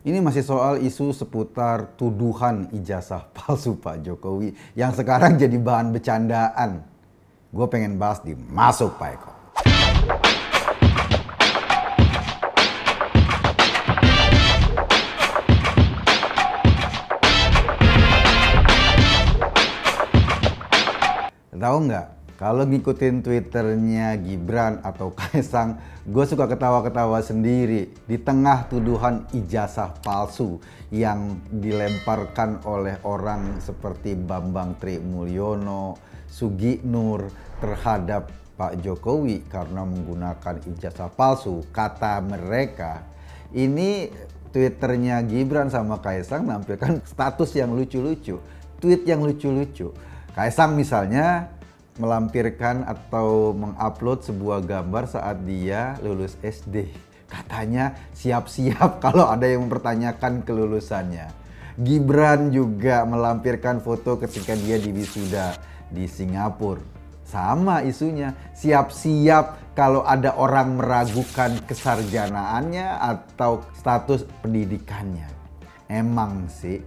Ini masih soal isu seputar tuduhan ijazah palsu Pak Jokowi yang sekarang jadi bahan bercandaan. Gue pengen bahas di Masuk Pak Eko. Tahu nggak? Kalau ngikutin Twitternya Gibran atau Kaisang, gue suka ketawa-ketawa sendiri di tengah tuduhan ijazah palsu yang dilemparkan oleh orang seperti Bambang Trimulyono, Sugi Nur terhadap Pak Jokowi karena menggunakan ijazah palsu. Kata mereka, ini Twitternya Gibran sama Kaisang menampilkan status yang lucu-lucu, tweet yang lucu-lucu. Kaisang misalnya melampirkan atau mengupload sebuah gambar saat dia lulus SD. Katanya siap-siap kalau ada yang mempertanyakan kelulusannya. Gibran juga melampirkan foto ketika dia di wisuda di Singapura. Sama isunya, siap-siap kalau ada orang meragukan kesarjanaannya atau status pendidikannya. Emang sih,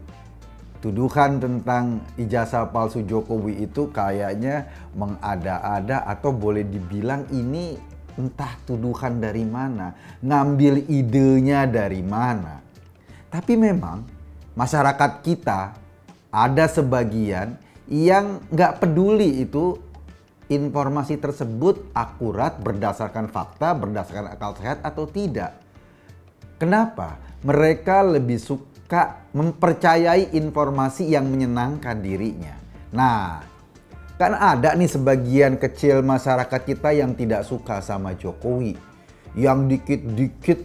tuduhan tentang ijazah palsu Jokowi itu kayaknya mengada-ada atau boleh dibilang ini entah tuduhan dari mana, ngambil idenya dari mana. Tapi memang masyarakat kita ada sebagian yang nggak peduli itu informasi tersebut akurat berdasarkan fakta, berdasarkan akal sehat atau tidak. Kenapa? Mereka lebih suka mempercayai informasi yang menyenangkan dirinya. Nah, kan ada nih sebagian kecil masyarakat kita yang tidak suka sama Jokowi. Yang dikit-dikit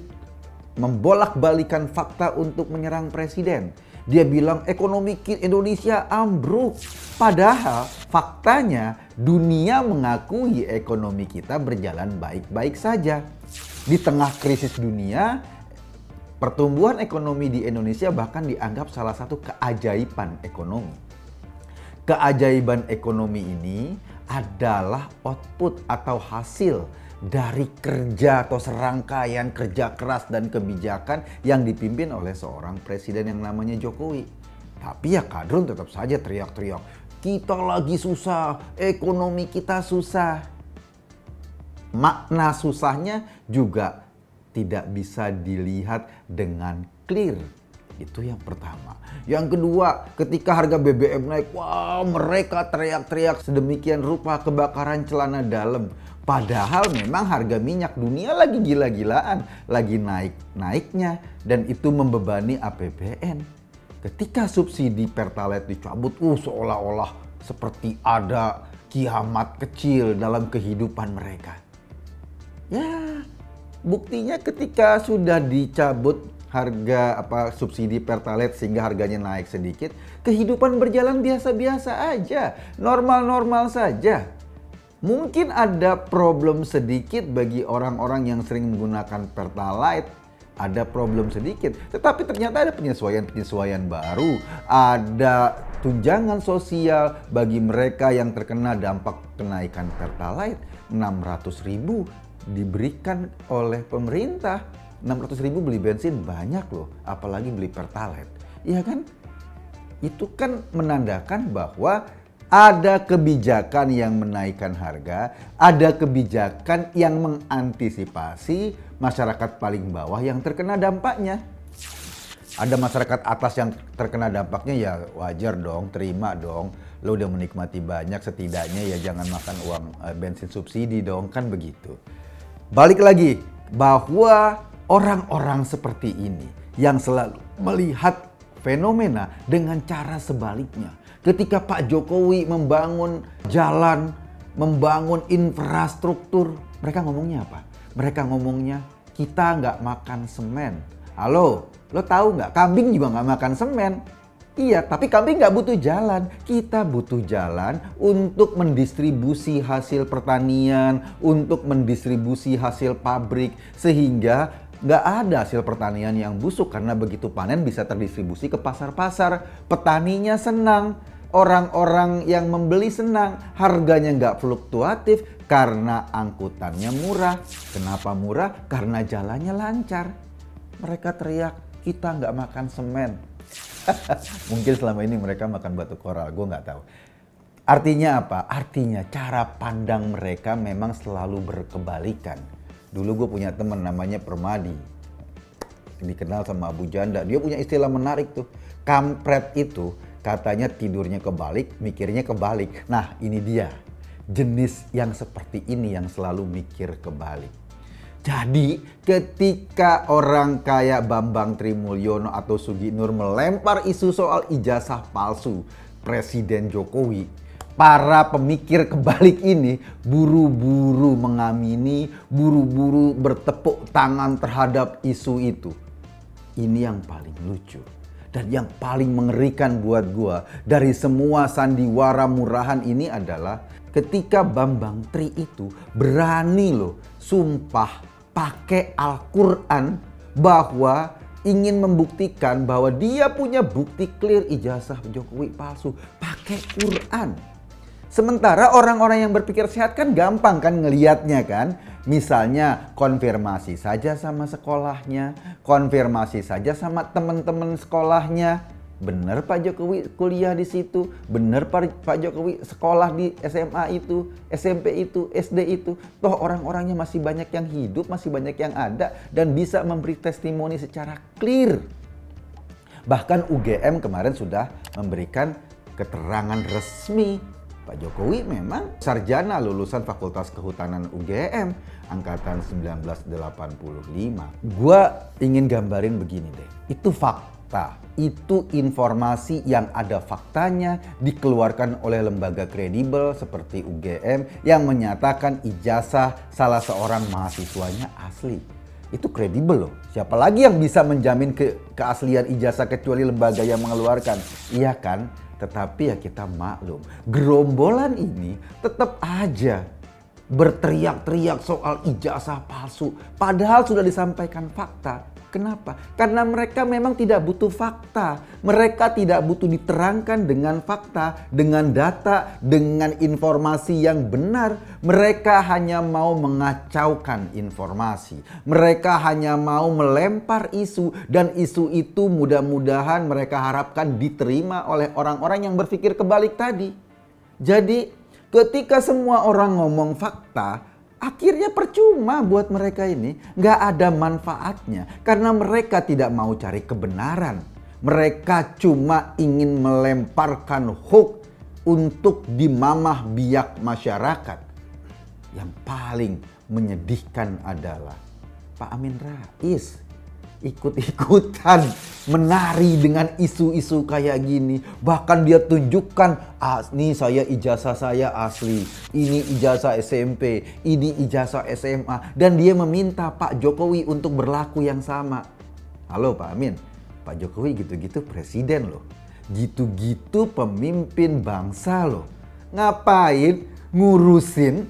membolak-balikan fakta untuk menyerang presiden. Dia bilang ekonomi Indonesia ambruk. Padahal faktanya dunia mengakui ekonomi kita berjalan baik-baik saja. Di tengah krisis dunia, pertumbuhan ekonomi di Indonesia bahkan dianggap salah satu keajaiban ekonomi. Keajaiban ekonomi ini adalah output atau hasil dari kerja atau serangkaian kerja keras dan kebijakan yang dipimpin oleh seorang presiden yang namanya Jokowi. Tapi ya kadrun tetap saja teriak-teriak, kita lagi susah, ekonomi kita susah. Makna susahnya juga tidak bisa dilihat dengan clear. Itu yang pertama. Yang kedua, ketika harga BBM naik, wah mereka teriak-teriak sedemikian rupa kebakaran celana dalam. Padahal memang harga minyak dunia lagi gila-gilaan, lagi naik-naiknya, dan itu membebani APBN. Ketika subsidi Pertalite dicabut, seolah-olah seperti ada kiamat kecil dalam kehidupan mereka. Ya, buktinya ketika sudah dicabut harga subsidi Pertalite sehingga harganya naik sedikit, kehidupan berjalan biasa-biasa aja, normal-normal saja. Mungkin ada problem sedikit bagi orang-orang yang sering menggunakan Pertalite, ada problem sedikit, tetapi ternyata ada penyesuaian baru, ada tunjangan sosial bagi mereka yang terkena dampak kenaikan Pertalite, 600.000 diberikan oleh pemerintah. 600.000 beli bensin banyak loh, apalagi beli Pertalite. Iya kan? Itu kan menandakan bahwa ada kebijakan yang menaikkan harga, ada kebijakan yang mengantisipasi masyarakat paling bawah yang terkena dampaknya. Ada masyarakat atas yang terkena dampaknya, ya wajar dong, terima dong. Lo udah menikmati banyak, setidaknya ya jangan makan uang bensin subsidi dong, kan begitu. Balik lagi, bahwa orang-orang seperti ini yang selalu melihat fenomena dengan cara sebaliknya. Ketika Pak Jokowi membangun jalan, membangun infrastruktur, mereka ngomongnya apa? Mereka ngomongnya, kita nggak makan semen. Halo, lo tahu nggak? Kambing juga nggak makan semen. Iya, tapi kambing nggak butuh jalan. Kita butuh jalan untuk mendistribusi hasil pertanian, untuk mendistribusi hasil pabrik, sehingga nggak ada hasil pertanian yang busuk karena begitu panen bisa terdistribusi ke pasar-pasar. Petaninya senang, orang-orang yang membeli senang, harganya nggak fluktuatif karena angkutannya murah. Kenapa murah? Karena jalannya lancar. Mereka teriak, kita nggak makan semen. Mungkin selama ini mereka makan batu koral, gue nggak tahu. Artinya apa? Artinya cara pandang mereka memang selalu berkebalikan. Dulu gue punya teman namanya Permadi, dikenal sama Abu Janda. Dia punya istilah menarik tuh. Kampret itu katanya tidurnya kebalik, mikirnya kebalik. Nah ini dia, jenis yang seperti ini yang selalu mikir kebalik. Jadi ketika orang kayak Bambang Trimulyono atau Sugi Nur melempar isu soal ijazah palsu Presiden Jokowi, para pemikir kebalik ini buru-buru mengamini, buru-buru bertepuk tangan terhadap isu itu. Ini yang paling lucu dan yang paling mengerikan buat gua dari semua sandiwara murahan ini adalah ketika Bambang Tri itu berani loh sumpah pakai Al-Quran bahwa ingin membuktikan bahwa dia punya bukti clear ijazah Jokowi palsu pakai Quran. Sementara orang-orang yang berpikir sehat kan gampang kan ngelihatnya kan. Misalnya konfirmasi saja sama sekolahnya, konfirmasi saja sama teman-teman sekolahnya. Bener Pak Jokowi kuliah di situ, bener Pak Jokowi sekolah di SMA itu, SMP itu, SD itu. Toh orang-orangnya masih banyak yang hidup, masih banyak yang ada dan bisa memberi testimoni secara clear. Bahkan UGM kemarin sudah memberikan keterangan resmi. Pak Jokowi memang sarjana lulusan Fakultas Kehutanan UGM angkatan 1985. Gua ingin gambarin begini deh. Itu fakta. Itu informasi yang ada faktanya dikeluarkan oleh lembaga kredibel seperti UGM yang menyatakan ijazah salah seorang mahasiswanya asli. Itu kredibel loh. Siapa lagi yang bisa menjamin keaslian ijazah kecuali lembaga yang mengeluarkan? Iya kan? Tetapi ya kita maklum, gerombolan ini tetap aja berteriak-teriak soal ijazah palsu. Padahal sudah disampaikan fakta. Kenapa? Karena mereka memang tidak butuh fakta. Mereka tidak butuh diterangkan dengan fakta, dengan data, dengan informasi yang benar. Mereka hanya mau mengacaukan informasi. Mereka hanya mau melempar isu. Dan isu itu mudah-mudahan mereka harapkan diterima oleh orang-orang yang berpikir kebalik tadi. Jadi ketika semua orang ngomong fakta, akhirnya percuma buat mereka ini, nggak ada manfaatnya karena mereka tidak mau cari kebenaran. Mereka cuma ingin melemparkan hoax untuk dimamah biak masyarakat. Yang paling menyedihkan adalah Pak Amin Rais ikut-ikutan menari dengan isu-isu kayak gini. Bahkan dia tunjukkan, nih saya ijazah saya asli, ini ijazah SMP, ini ijazah SMA. Dan dia meminta Pak Jokowi untuk berlaku yang sama. Halo Pak Amin, Pak Jokowi gitu-gitu presiden loh. Gitu-gitu pemimpin bangsa loh. Ngapain ngurusin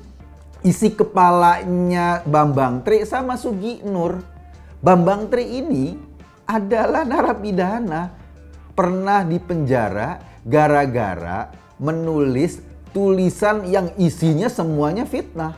isi kepalanya Bambang Tri sama Sugi Nur? Bambang Tri ini adalah narapidana, pernah dipenjara gara-gara menulis tulisan yang isinya semuanya fitnah.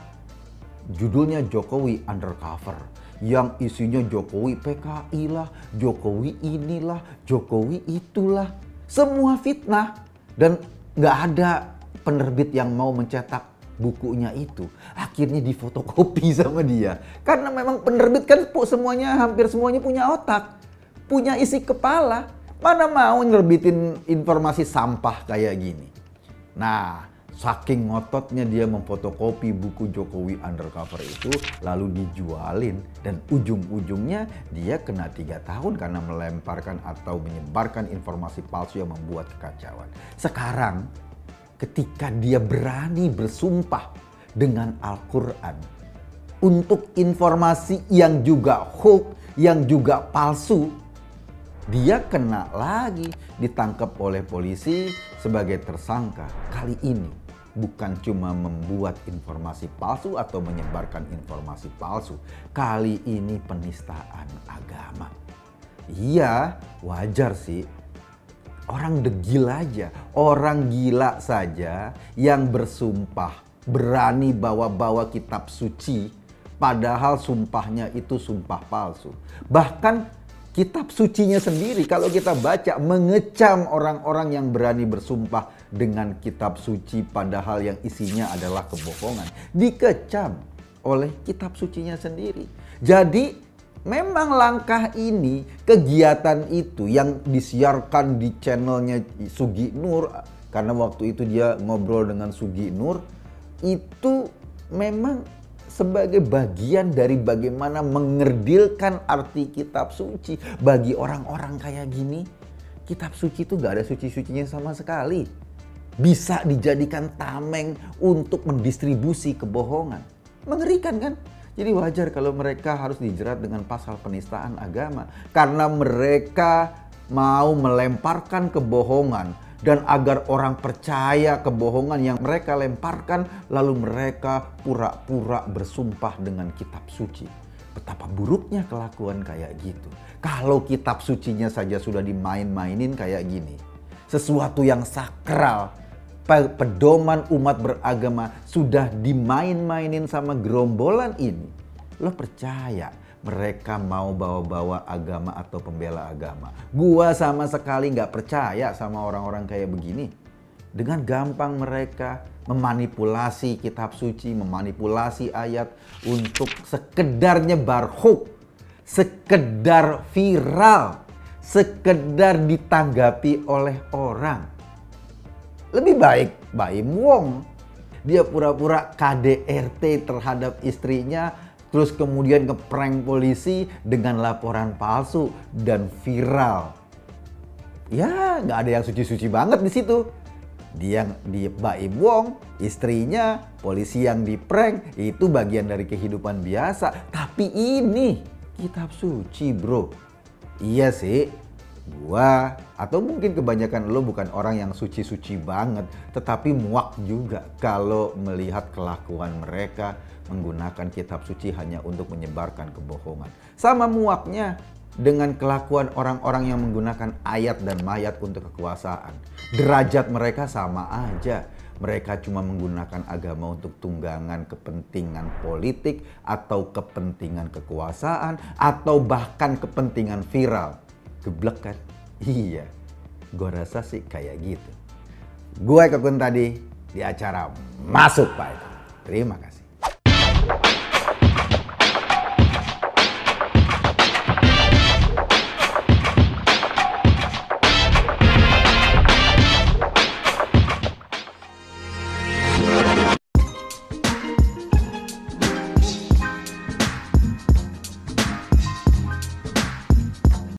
Judulnya Jokowi Undercover, yang isinya Jokowi PKI lah, Jokowi inilah, Jokowi itulah. Semua fitnah dan gak ada penerbit yang mau mencetak bukunya itu. Akhirnya difotokopi sama dia. Karena memang penerbit kan semuanya, hampir semuanya punya otak, punya isi kepala. Mana mau nerbitin informasi sampah kayak gini. Nah, saking ngototnya dia memfotokopi buku Jokowi Undercover itu, lalu dijualin. Dan ujung-ujungnya dia kena 3 tahun karena melemparkan atau menyebarkan informasi palsu yang membuat kekacauan. Sekarang ketika dia berani bersumpah dengan Al-Quran untuk informasi yang juga hoax, yang juga palsu, dia kena lagi, ditangkap oleh polisi sebagai tersangka. Kali ini bukan cuma membuat informasi palsu atau menyebarkan informasi palsu, kali ini penistaan agama. Iya, wajar sih. Orang degil aja, orang gila saja yang bersumpah, berani bawa-bawa kitab suci, padahal sumpahnya itu sumpah palsu. Bahkan kitab sucinya sendiri kalau kita baca mengecam orang-orang yang berani bersumpah dengan kitab suci padahal yang isinya adalah kebohongan. Dikecam oleh kitab sucinya sendiri. Jadi memang langkah ini, kegiatan itu yang disiarkan di channelnya Sugi Nur, karena waktu itu dia ngobrol dengan Sugi Nur, itu memang sebagai bagian dari bagaimana mengerdilkan arti kitab suci. Bagi orang-orang kayak gini, kitab suci itu gak ada suci-sucinya sama sekali. Bisa dijadikan tameng untuk mendistribusi kebohongan. Mengerikan kan? Jadi wajar kalau mereka harus dijerat dengan pasal penistaan agama. Karena mereka mau melemparkan kebohongan. Dan agar orang percaya kebohongan yang mereka lemparkan, lalu mereka pura-pura bersumpah dengan kitab suci. Betapa buruknya kelakuan kayak gitu. Kalau kitab sucinya saja sudah dimain-mainin kayak gini. Sesuatu yang sakral, pedoman umat beragama sudah dimain-mainin sama gerombolan ini. Lo percaya mereka mau bawa-bawa agama atau pembela agama? Gua sama sekali nggak percaya sama orang-orang kayak begini. Dengan gampang mereka memanipulasi kitab suci, memanipulasi ayat untuk sekedar nyebar hoax, sekedar viral, sekedar ditanggapi oleh orang. Lebih baik Baim Wong, dia pura-pura KDRT terhadap istrinya, terus kemudian ngeprank polisi dengan laporan palsu dan viral. Ya, nggak ada yang suci-suci banget di situ. Dia di Baim Wong, istrinya, polisi yang diprank, itu bagian dari kehidupan biasa. Tapi ini kitab suci, bro. Iya sih, gua atau mungkin kebanyakan lo bukan orang yang suci-suci banget, tetapi muak juga kalau melihat kelakuan mereka menggunakan kitab suci hanya untuk menyebarkan kebohongan. Sama muaknya dengan kelakuan orang-orang yang menggunakan ayat dan mayat untuk kekuasaan. Derajat mereka sama aja. Mereka cuma menggunakan agama untuk tunggangan kepentingan politik atau kepentingan kekuasaan atau bahkan kepentingan viral. Geblek kan? Iya, gue rasa sih kayak gitu. Gue Kekun tadi di acara Masuk Pak. Terima kasih.